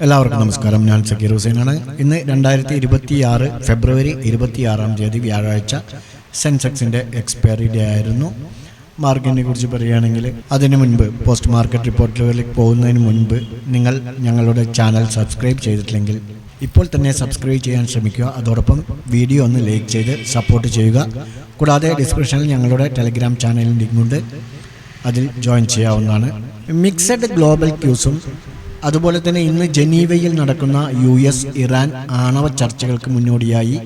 എല്ലാവർക്കും നമസ്കാരം. ഞാൻ സക്കീർ ഹുസൈനാണ്. ഇന്ന് 2026 ഫെബ്രുവരി 26 വ്യാഴാഴ്ച സെൻസെക്സിൻ്റെ എക്സ്പയറി ഡേ ആയിരുന്നു. മാർക്കറ്റിനെ കുറിച്ച് പറയുകയാണെങ്കിൽ അതിനു മുൻപ് പോസ്റ്റ് മാർക്കറ്റ് റിപ്പോർട്ടുകളിലേക്ക് പോകുന്നതിന് മുൻപ് നിങ്ങൾ ഞങ്ങളുടെ ചാനൽ സബ്സ്ക്രൈബ് ചെയ്തിട്ടില്ലെങ്കിൽ ഇപ്പോൾ തന്നെ സബ്സ്ക്രൈബ് ചെയ്യാൻ ശ്രമിക്കുക. അതോടൊപ്പം വീഡിയോ ഒന്ന് ലൈക്ക് ചെയ്ത് സപ്പോർട്ട് ചെയ്യുക. കൂടാതെ ഡിസ്ക്രിപ്ഷനിൽ ഞങ്ങളുടെ ടെലഗ്രാം ചാനലിൽ ലിങ്കുണ്ട്, അതിൽ ജോയിൻ ചെയ്യാവുന്നതാണ്. മിക്സഡ് ഗ്ലോബൽ ക്യൂസും അതുപോലെ തന്നെ ഇന്ന് ജനീവയിൽ നടക്കുന്ന US ഇറാൻ ആണവ ചർച്ചകൾക്ക് മുന്നോടിയായി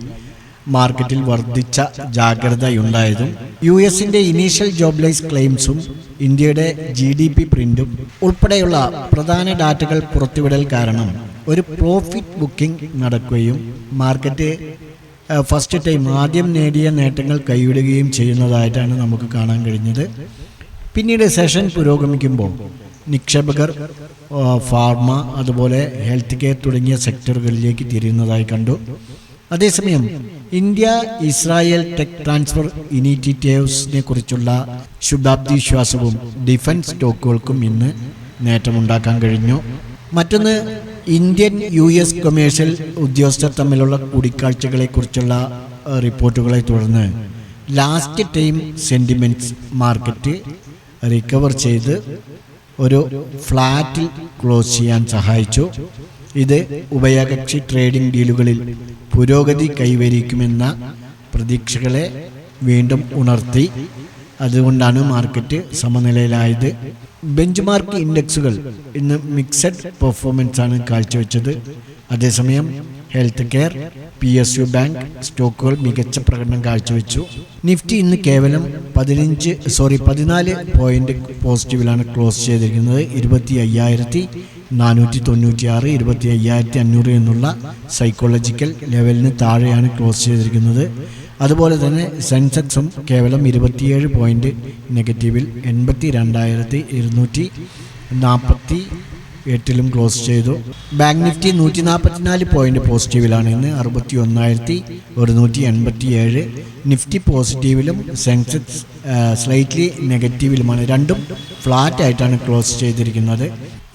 മാർക്കറ്റിൽ വർദ്ധിച്ച ജാഗ്രതയുണ്ടായതും US-ന്റെ ഇനീഷ്യൽ ജോബ്ലെസ് ക്ലെയിംസും ഇന്ത്യയുടെ GDP പ്രിന്റും ഉൾപ്പെടെയുള്ള പ്രധാന ഡാറ്റകൾ പുറത്തുവിടൽ കാരണം ഒരു പ്രോഫിറ്റ് ബുക്കിംഗ് നടക്കുകയും മാർക്കറ്റ് ഫസ്റ്റ് ടൈം ആദ്യം നേടിയ നേട്ടങ്ങൾ കൈവിടുകയും ചെയ്യുന്നതായിട്ടാണ് നമുക്ക് കാണാൻ കഴിഞ്ഞത്. പിന്നീട് സെഷൻ പുരോഗമിക്കുമ്പോൾ നിക്ഷേപകർ ഫാർമ അതുപോലെ ഹെൽത്ത് കെയർ തുടങ്ങിയ സെക്ടറുകളിലേക്ക് തിരിയുന്നതായി കണ്ടു. അതേസമയം ഇന്ത്യ ഇസ്രായേൽ ടെക് ട്രാൻസ്ഫർ ഇനീഷ്യേറ്റീവ്സിനെ കുറിച്ചുള്ള ശുഭാപ്തി വിശ്വാസവും ഡിഫൻസ് സ്റ്റോക്കുകൾക്കും ഇന്ന് നേട്ടമുണ്ടാക്കാൻ കഴിഞ്ഞു. മറ്റൊന്ന്, ഇന്ത്യൻ US കൊമേഴ്ഷ്യൽ ഉദ്യോഗസ്ഥർ തമ്മിലുള്ള കൂടിക്കാഴ്ചകളെക്കുറിച്ചുള്ള റിപ്പോർട്ടുകളെ തുടർന്ന് last time sentiments market recover ചെയ്ത് ഒരു ഫ്ലാറ്റിൽ ക്ലോസ് ചെയ്യാൻ സഹായിച്ചു. ഇത് ഉഭയകക്ഷി ട്രേഡിംഗ് ഡീലുകളിൽ പുരോഗതി കൈവരിക്കുമെന്ന പ്രതീക്ഷകളെ വീണ്ടും ഉണർത്തി. അതുകൊണ്ടാണ് മാർക്കറ്റ് സമനിലയിലായത്. ബെഞ്ച് മാർക്ക് ഇൻഡെക്സുകൾ ഇന്ന് മിക്സഡ് പെർഫോമൻസ് ആണ് കാഴ്ചവെച്ചത്. അതേസമയം ഹെൽത്ത് കെയർ, PSU ബാങ്ക് സ്റ്റോക്കുകൾ മികച്ച പ്രകടനം കാഴ്ചവെച്ചു. നിഫ്റ്റി ഇന്ന് കേവലം 14 പോയിന്റ് പോസിറ്റീവിലാണ് ക്ലോസ് ചെയ്തിരിക്കുന്നത്. 25,496, 25,500 എന്നുള്ള സൈക്കോളജിക്കൽ ലെവലിന് താഴെയാണ് ക്ലോസ് ചെയ്തിരിക്കുന്നത്. അതുപോലെ തന്നെ സെൻസെക്സും കേവലം 27 പോയിന്റ് നെഗറ്റീവിൽ 82,248 ക്ലോസ് ചെയ്തു. ബാങ്ക് നിഫ്റ്റി 144 പോയിന്റ് പോസിറ്റീവിലാണ് ഇന്ന് 61,187. നിഫ്റ്റി പോസിറ്റീവിലും സെൻസെക്സ് സ്ലൈറ്റ്ലി നെഗറ്റീവിലുമാണ്. രണ്ടും ഫ്ലാറ്റ് ആയിട്ടാണ് ക്ലോസ് ചെയ്തിരിക്കുന്നത്.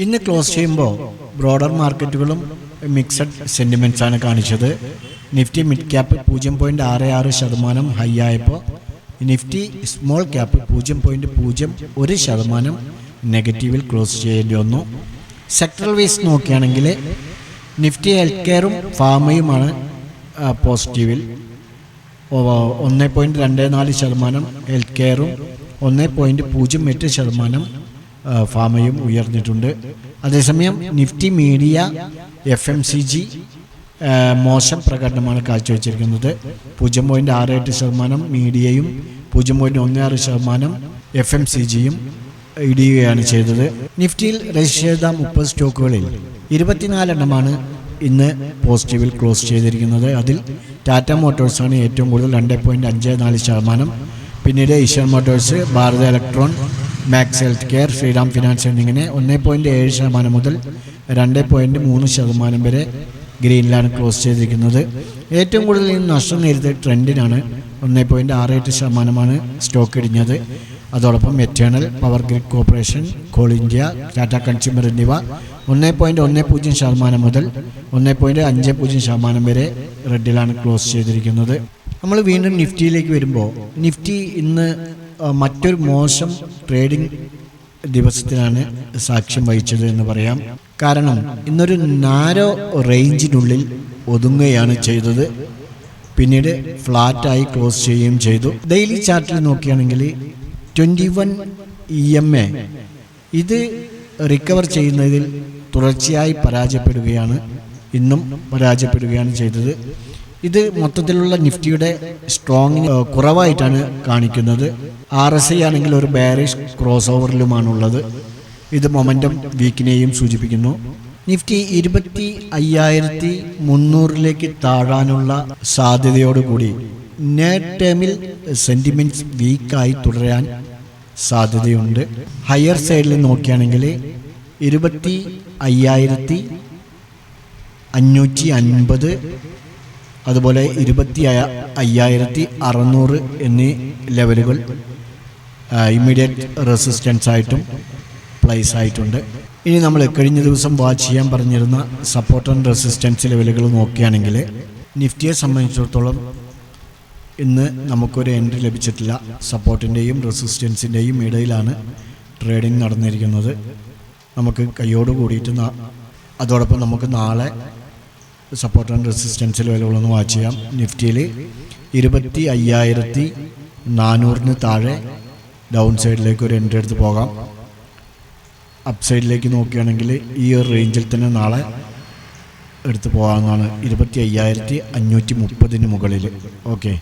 ഇന്ന് ക്ലോസ് ചെയ്യുമ്പോൾ ബ്രോഡർ മാർക്കറ്റുകളും മിക്സഡ് സെൻറ്റിമെൻറ്റ്സ് ആണ് കാണിച്ചത്. നിഫ്റ്റി മിഡ് ക്യാപ്പ് 0.66% ഹൈ ആയപ്പോൾ നിഫ്റ്റി സ്മോൾ ക്യാപ്പ് 0.01% നെഗറ്റീവിൽ ക്ലോസ് ചെയ്യേണ്ടി വന്നു. സെക്ടറൽ വൈസ് നോക്കുകയാണെങ്കിൽ നിഫ്റ്റി ഹെൽത്ത് കെയറും ഫാമയുമാണ് പോസിറ്റീവിൽ. 1.24% ഹെൽത്ത് കെയറും 1.08% ഫാമയും ഉയർന്നിട്ടുണ്ട്. അതേസമയം നിഫ്റ്റി മീഡിയ FMCG മോശം പ്രകടനമാണ് കാഴ്ചവെച്ചിരിക്കുന്നത്. 0.68% മീഡിയയും 0.16% FMCGയും ഇടിയുകയാണ് ചെയ്തത്. നിഫ്റ്റിയിൽ രജിസ്റ്റർ ചെയ്ത 30 സ്റ്റോക്കുകളിൽ 24 എണ്ണമാണ് ഇന്ന് പോസിറ്റീവിൽ ക്ലോസ് ചെയ്തിരിക്കുന്നത്. അതിൽ ടാറ്റ മോട്ടോഴ്സാണ് ഏറ്റവും കൂടുതൽ 2.54%. പിന്നീട് Asian Motors, Bharat Electron, Max Healthcare, Shriram Finance എന്നിങ്ങനെ 1.7% മുതൽ 2.3% വരെ ഗ്രീനിലാണ് ക്ലോസ് ചെയ്തിരിക്കുന്നത്. ഏറ്റവും കൂടുതൽ ഇന്ന് നഷ്ടം നേരിട്ട ട്രെൻഡിനാണ്. 1.68% സ്റ്റോക്ക് ഇടിഞ്ഞത്. അതോടൊപ്പം eternal, power grid corporation, call India, Tata consumer എന്നിവ 1.10% മുതൽ 1.50% വരെ റെഡിലാണ് ക്ലോസ് ചെയ്തിരിക്കുന്നത്. നമ്മൾ വീണ്ടും നിഫ്റ്റിയിലേക്ക് വരുമ്പോൾ നിഫ്റ്റി ഇന്ന് മറ്റൊരു മോശം ട്രേഡിംഗ് ദിവസത്തിനാണ് സാക്ഷ്യം വഹിച്ചത് എന്ന് പറയാം. കാരണം ഇന്നൊരു നാരോ റേഞ്ചിനുള്ളിൽ ഒതുങ്ങുകയാണ് ചെയ്തത്. പിന്നീട് ഫ്ലാറ്റായി ക്ലോസ് ചെയ്യുകയും ചെയ്തു. ഡെയിലി ചാർട്ടിൽ നോക്കുകയാണെങ്കിൽ 21 EMA ഇത് റിക്കവർ ചെയ്യുന്നതിൽ തുടർച്ചയായി പരാജയപ്പെടുകയാണ്. ഇന്നും പരാജയപ്പെടുകയാണ് ചെയ്തത്. ഇത് മൊത്തത്തിലുള്ള നിഫ്റ്റിയുടെ സ്ട്രോങ് കുറവായിട്ടാണ് കാണിക്കുന്നത്. RSI ആണെങ്കിൽ ഒരു ബെയറിഷ് ക്രോസ് ഓവറിലുമാണുള്ളത്. ഇത് മൊമെൻറ്റം വീക്കിനെയും സൂചിപ്പിക്കുന്നു. നിഫ്റ്റി 25,300 താഴാനുള്ള സാധ്യതയോടുകൂടി നെറ്റ് ടേമിൽ സെൻറ്റിമെൻറ്റ്സ് വീക്കായി തുടരാൻ സാധ്യതയുണ്ട്. ഹയർ സൈഡിൽ നോക്കുകയാണെങ്കിൽ 25,550, അതുപോലെ 25,600 എന്നീ ലെവലുകൾ ഇമ്മീഡിയറ്റ് റെസിസ്റ്റൻസ് ആയിട്ടും പ്ലേസ് ആയിട്ടുണ്ട്. ഇനി നമ്മൾ കഴിഞ്ഞ ദിവസം വാച്ച് ചെയ്യാൻ പറഞ്ഞിരുന്ന സപ്പോർട്ട് ആൻഡ് റെസിസ്റ്റൻസ് ലെവലുകൾ നോക്കുകയാണെങ്കിൽ നിഫ്റ്റിയെ സംബന്ധിച്ചിടത്തോളം ഇന്ന് നമുക്കൊരു എൻട്രി ലഭിച്ചിട്ടില്ല. സപ്പോർട്ടിൻ്റെയും റെസിസ്റ്റൻസിൻ്റെയും ഇടയിലാണ് ട്രേഡിംഗ് നടന്നിരിക്കുന്നത്. നമുക്ക് കയ്യോട് കൂടിയിട്ട് അതോടൊപ്പം നമുക്ക് നാളെ സപ്പോർട്ട് ആൻഡ് റെസിസ്റ്റൻസ് ലെവലുകളൊന്ന് വാച്ച് ചെയ്യാം. നിഫ്റ്റിയിൽ 25,400 താഴെ ഡൗൺ സൈഡിലേക്ക് ഒരു എൻട്രി എടുത്ത് പോകാം. അപ്പ് സൈഡിലേക്ക് നോക്കുകയാണെങ്കിൽ ഈ ഒരു റേഞ്ചിൽ തന്നെ നാളെ എടുത്ത് പോകാവുന്നതാണ്. 25,530 മുകളിൽ. ഓക്കെ,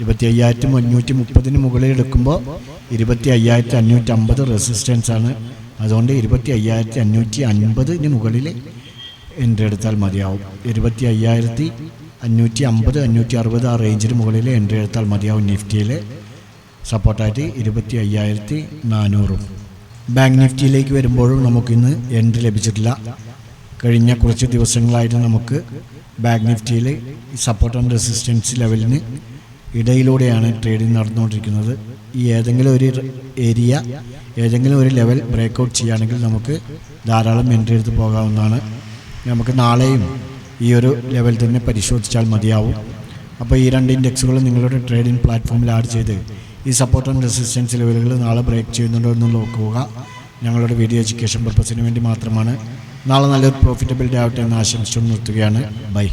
25,530 മുകളിൽ എടുക്കുമ്പോൾ 25,550 റെസിസ്റ്റൻസ് ആണ്. അതുകൊണ്ട് 25,550 മുകളിൽ എൻട്രി എടുത്താൽ മതിയാവും. 25,550, 560 ആ റേഞ്ചിന് മുകളിൽ എൻട്രി എടുത്താൽ മതിയാവും. നിഫ്റ്റിയിൽ സപ്പോർട്ടായിട്ട് 25,400. ബാങ്ക് നിഫ്റ്റിയിലേക്ക് വരുമ്പോഴും നമുക്കിന്ന് എൻട്രി ലഭിച്ചിട്ടില്ല. കഴിഞ്ഞ കുറച്ച് ദിവസങ്ങളായിട്ട് നമുക്ക് ബാങ്ക് നിഫ്റ്റിയിൽ സപ്പോർട്ട് ആൻഡ് റെസിസ്റ്റൻസ് ലെവലിന് ഇടയിലൂടെയാണ് ട്രേഡിംഗ് നടന്നുകൊണ്ടിരിക്കുന്നത്. ഈ ഏതെങ്കിലും ഒരു ഏരിയ, ഏതെങ്കിലും ഒരു ലെവൽ ബ്രേക്കൗട്ട് ചെയ്യുകയാണെങ്കിൽ നമുക്ക് ധാരാളം എൻട്രി എടുത്ത് പോകാവുന്നതാണ്. നമുക്ക് നാളെയും ഈ ഒരു ലെവൽ തന്നെ പരിശോധിച്ചാൽ മതിയാവും. അപ്പോൾ ഈ രണ്ട് ഇൻഡെക്സുകളും നിങ്ങളുടെ ട്രേഡിംഗ് പ്ലാറ്റ്ഫോമിൽ ആഡ് ചെയ്ത് ഈ സപ്പോർട്ട് ആൻഡ് റെസിസ്റ്റൻസ് ലെവലുകൾ നാളെ ബ്രേക്ക് ചെയ്യുന്നുണ്ടോ എന്ന് നോക്കുക. ഞങ്ങളുടെ വീഡിയോ എഡ്യൂക്കേഷൻ പർപ്പസിന് വേണ്ടി മാത്രമാണ്. നാളെ നല്ലൊരു പ്രോഫിറ്റബിൾ ഡേ ആവട്ടെ എന്ന് ആശംസിച്ചു നിർത്തുകയാണ്. ബൈ.